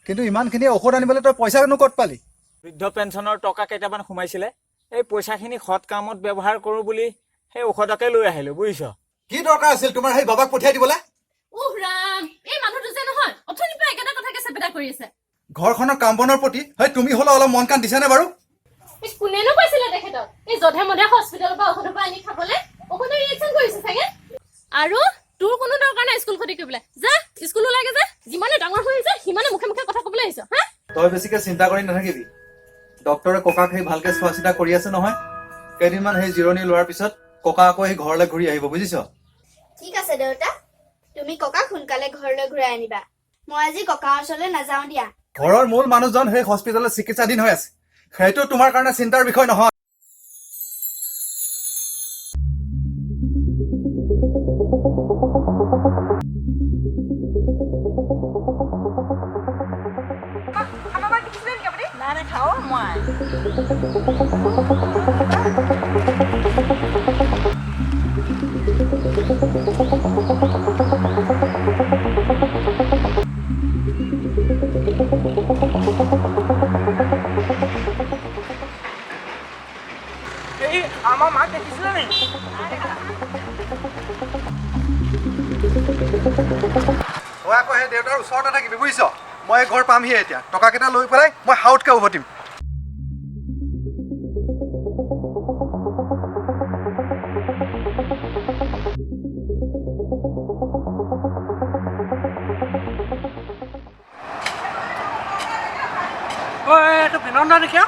কিন্তু ইমানখিনি ঔষধ আনিবলৈ তই পইচানো ক'ত পালি? বৃদ্ধ পেঞ্চনৰ টকা কেইটামান সোমাইছিলে, এই পইচাখিনি সৎ কামত ব্যৱহাৰ কৰোঁ বুলি সেই ঔষধকে লৈ আহিলোঁ, বুজিছ। কি দৰকাৰ আছিল তোমাৰ সেই বাবাক পঠিয়াই দিবলৈ? ৰাম, এই মানুহটো যে নহয় অথনিৰ পৰা একেটা কথাকে চেপেটা কৰি আছে। ঘৰখনৰ কাম বনৰ প্ৰতি তুমি হ'লে অলপ মন কাণ দিছানে বাৰু? কোনেনো কৈছিলে তেখেতক এই জধে মধে হস্পিটেলৰ পৰা ঔষধৰ পৰা আনি খাবলৈ? ঔষধৰ ৰিয়েকশ্যন কৰিছে চাগে। আৰু তোৰ কোনো দৰকাৰ নাই স্কুল ক্ষতি কৰিবলৈ। যা স্কুল ওলাগে যা, যিমানে ডাঙৰ হৈ আহিছে সিমানে মুখে মুখে কথা ক'বলৈ আহিছ। হা, তই বেছিকে চিন্তা কৰি নাথাকিবি। ডক্টৰে ককাক সেই ভালকে চোৱা চিতা কৰি আছে নহয়। কেইদিনমান সেই জিৰণি লোৱাৰ পিছত ককা আকৌ সেই ঘৰলৈ ঘূৰি আহিব, বুজিছ। ঠিক আছে দেউতা, তুমি ককাক সোনকালে ঘৰলৈ ঘূৰাই আনিবা। মই আজি ককাৰ ওচৰলৈ নাযাওঁ দিয়া। ঘৰৰ মূল মানুহজন সেই হস্পিটেলত চিকিৎসাধীন হৈ আছে, সেইটো তোমাৰ কাৰণে চিন্তাৰ বিষয় নহয়। আমাৰ মাক দেখিছিলে নেকি? তই আকৌ সেই দেউতাৰ ওচৰতে থাকিবি, বুজিছ। মই ঘৰ পামহিয়ে এতিয়া। টকাকেইটা লৈ পেলাই মই হাউতকে উভতিম। এইটো বিনন্দ দেখিয়া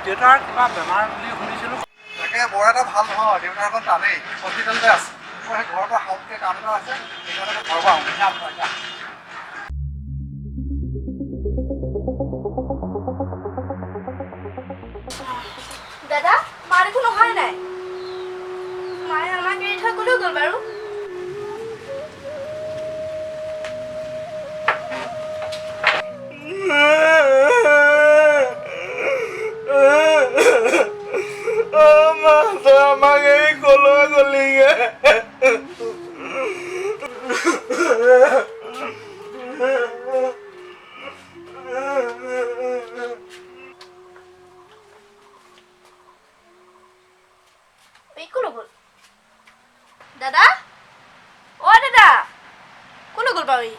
দেউতাৰ কিবা বেমাৰ বুলি শুনিছিলোঁ। তাকে বৰ এটা ভাল নহয়, দেউতাৰ এখন টানেই হস্পিটেলতে আছে। মই সেই ঘৰৰ পৰা হাউতকে কাম এটা আছে, সেইকাৰণে ঘৰৰ পৰা আহোঁ। দাদা, মাৰ একো নহয় নাই? মায়ে আমাক এৰি থৈ ক'লৈ গ'ল বাৰু? আমাক এই কলৈ গলিগে? ক'লৈ গ'ল? দাদা, অ' দাদা, ক'লৈ গ'ল বাৰু?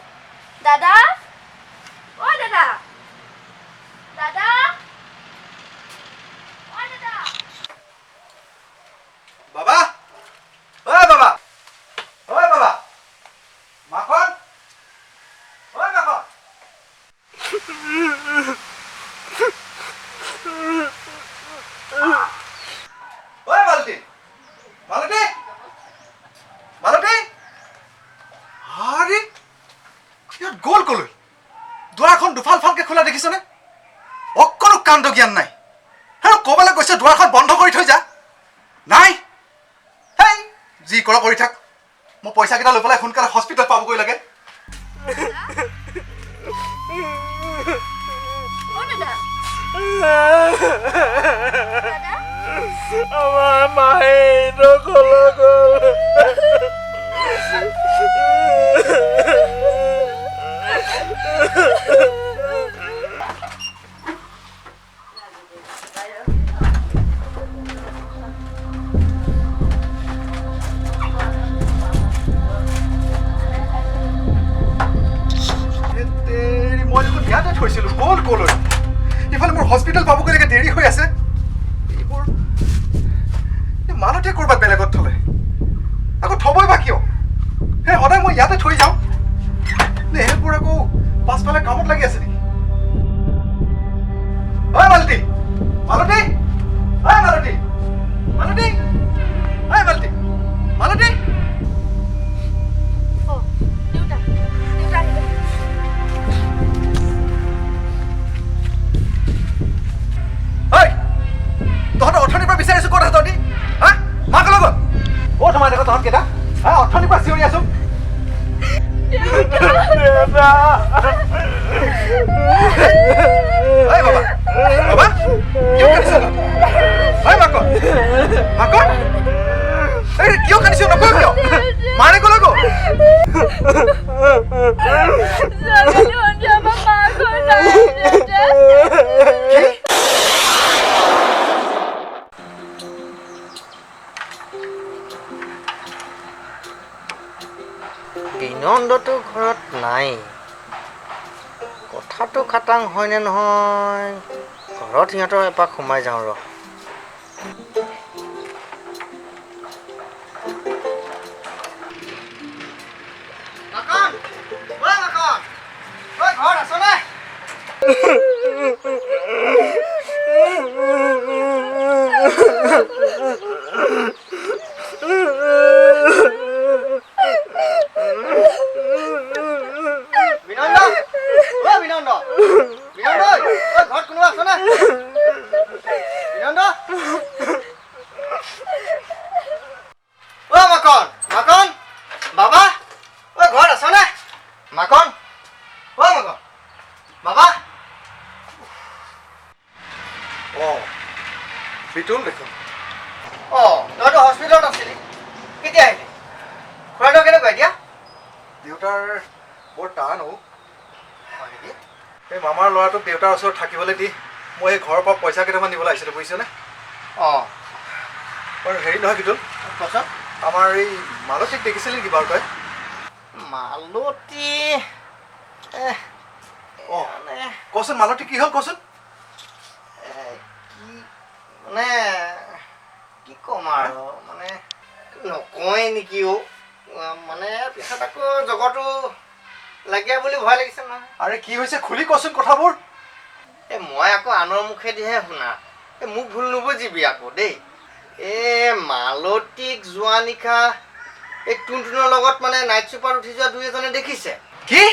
দাদা, অ' দাদা, দাদা, অ' দাদা। বাবা, ঐ বাবা, ঐ বাবা, মাখন, ঐ মাখন। ঐ মালতী, মালতী, মালতী। আৰে ইয়াত গ'ল ক'লৈ? দুৱাৰখন দুফাল ফালকে খোলা দেখিছনে? অকণো কাণ্ড জ্ঞান নাই। আৰু ক'বলৈ গৈছে দুৱাৰখন বন্ধ কৰি থৈ যা। নাই, হেই যি কৰ কৰি থাক। মই পইচাকেইটা লৈ পেলাই সোনকালে হস্পিটেল পাবগৈ লাগে। আমাৰ মায়ে কলৈ গ'ল? মই দেখোন ইয়াতে থৈছিলো, গ'ল ক'লৈ? ইফালে মোৰ হস্পিটেল পাবগৈ লাগে, দেৰি হৈ আছে। এইবোৰ মানুহতে ক'ৰবাত বেলেগত থলে, আকৌ থবই বা কিয়? সেই সদায় মই ইয়াতে থৈ যাওঁ নে সেইবোৰ আকৌ পাছফালে কামত লাগি আছে নেকি? ঐ মালতী, মালতী, ঐ মালতী, মালতী, ঐ মালতী, মালতী। তহঁতৰ অৰ্থনিৰ পৰা বিচাৰিছো ক'ত তহঁতি? হা, মাক লগত ক'ত সোমাই থাক তহঁতকেইটা? হা, অৰ্থনিৰ পৰা চিঞৰি আছো। বাবা, বাবা, কিয় কান্দিছ? মাকৰ মাকৰ কিয় কান্দিছ? নকয় কিয়? মাৰে ক'লৈ গ'ল? মা নাই কথাটো খাটাং হয়নে নহয় ঘৰত সিহঁতৰ এপাক সোমাই যাওঁ ৰ মাকন ওই মাকন ওই ঘৰত আছ নে বিনন্দ ও বিনন্দ বিনন্দ ঐ ঘৰত কোনো আছ নে বিনন্দ ও মাকন মাকন বাবা ঐ ঘৰত আছ নে মাকন ও মাকন বাবা ও বিটুল দেখোন তইতো হস্পিটেলত আছিলি কেতিয়া আহিলি খুৰাটো কেনেকুৱা এতিয়া দেউতাৰ বৰ টান হয় নেকি এই মামাৰ ল'ৰাটোক দেউতাৰ ওচৰত থাকিবলৈ দি মই এই ঘৰৰ পৰা পইচা কেইটামান নিবলৈ আহিছিলোঁ বুজিছেনে বাৰু হেৰি নহয় বিটুল কচোন আমাৰ এই মালতীক দেখিছিলি নেকি বাৰু তই মালতী কচোন মালতী কি হ'ল কচোন মানে কি ক'ম আৰু মানে নকওঁৱেই নেকি মানে পিছত আকৌ জগতো লাগে বুলি ভয় লাগিছে নহয় আৰে কি হৈছে খুলি কচোন কথাবোৰ এই মই আকৌ আনৰ মুখেদিহে শুনা এই মোক ভুল নুবুজিবি আকৌ দেই মালতীক যোৱা নিশা এই টুনটুনৰ লগত মানে নাইট চুপাৰত উঠি যোৱা দুই এজনে দেখিছে কি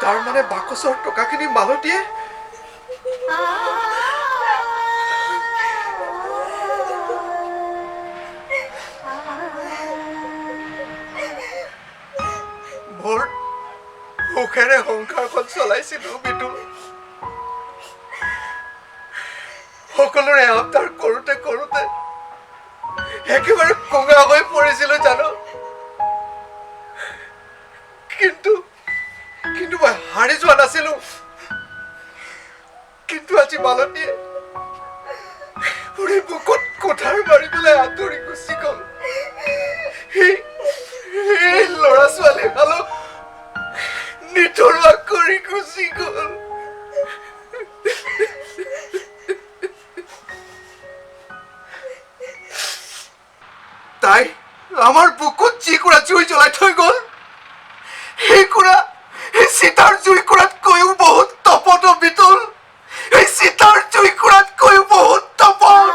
তাৰ মানে বাকচৰ টকাখিনি মালতীয়ে মোৰ সুখেৰে সংসাৰখন চলাইছিলো বিটু সকলোৰে আপতাৰ কৰোঁতে কৰোঁতে একেবাৰে কোঙা হৈ পৰিছিলো জানো কিন্তু মই হাৰি যোৱা নাছিলো কিন্তু আজি মালতীয়ে মোৰ বুকুত কোঠাৰ মাৰি পেলাই আঁতৰি গুচি গ'ল এই ল'ৰা ছোৱালী ভালো নিথৰুৱা কৰি গুচি গ'ল তাই আমাৰ বুকুত যি কুৰা জুই জ্বলাই থৈ গ'ল সেই কুৰা এই চিতাৰ জুই কুৰাতকৈও বহুত তপত বিতুল এই চিতাৰ জুই কুৰাতকৈও বহুত তপত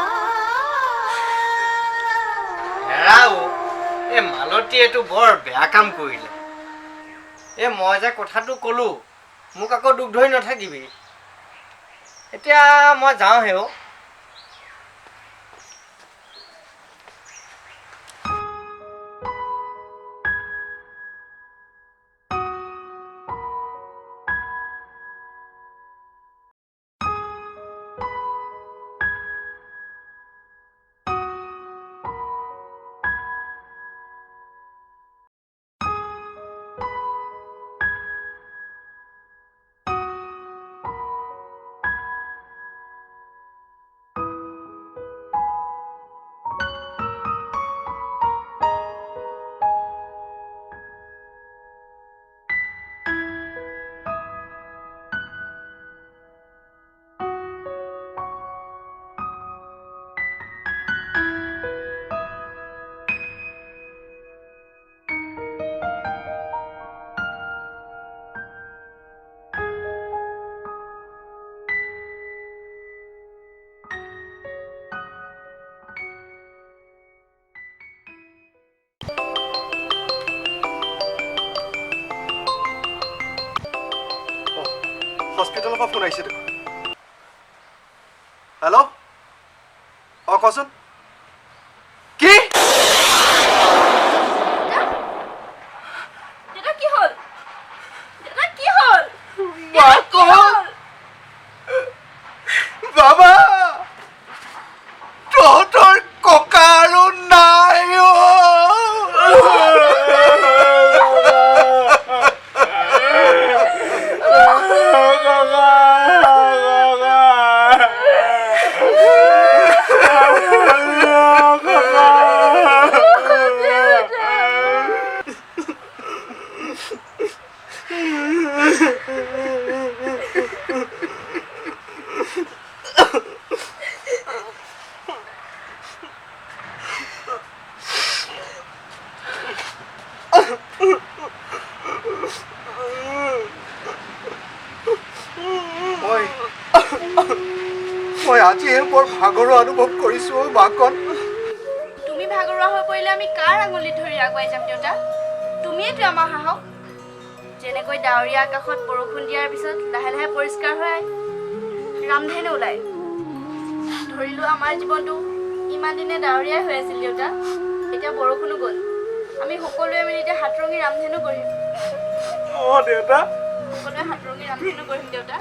এই মালতীয়েতো বৰ বেয়া কাম কৰিলে মই যে কথাটো ক'লো মোক আকৌ দুখ ধৰি নাথাকিবি এতিয়া মই যাওঁহে হস্পিটেলৰ পৰা ফোন আহিছে দেখোন হেল্ল' কচোন কি বাবা তহঁতৰ ককা আৰু নাই আমিহে বৰ ভাগৰুৱা অনুভৱ কৰিছো মাকত। তুমি ভাগৰুৱা হৈ পৰিলে আমি কাৰ আঙুলিত ধৰি আগুৱাই যাম দেউতা? তুমিয়েতো আমাৰ সাহস। যেনেকৈ ডাৱৰীয়া আকাশত বৰষুণ দিয়াৰ পিছত লাহে লাহে পৰিষ্কাৰ হৈ ৰামধেনু ওলায়, ধৰিলো আমাৰ জীৱনটো ইমান দিনে ডাৱৰীয়াই হৈ আছিল দেউতা। এতিয়া বৰষুণো গ'ল, আমি সকলোৱে মিলি এতিয়া হাতৰঙি ৰামধেনু গঢ়িম। দেউতা সকলোৱে হাতৰঙি ৰামধেনু গঢ়িম দেউতা।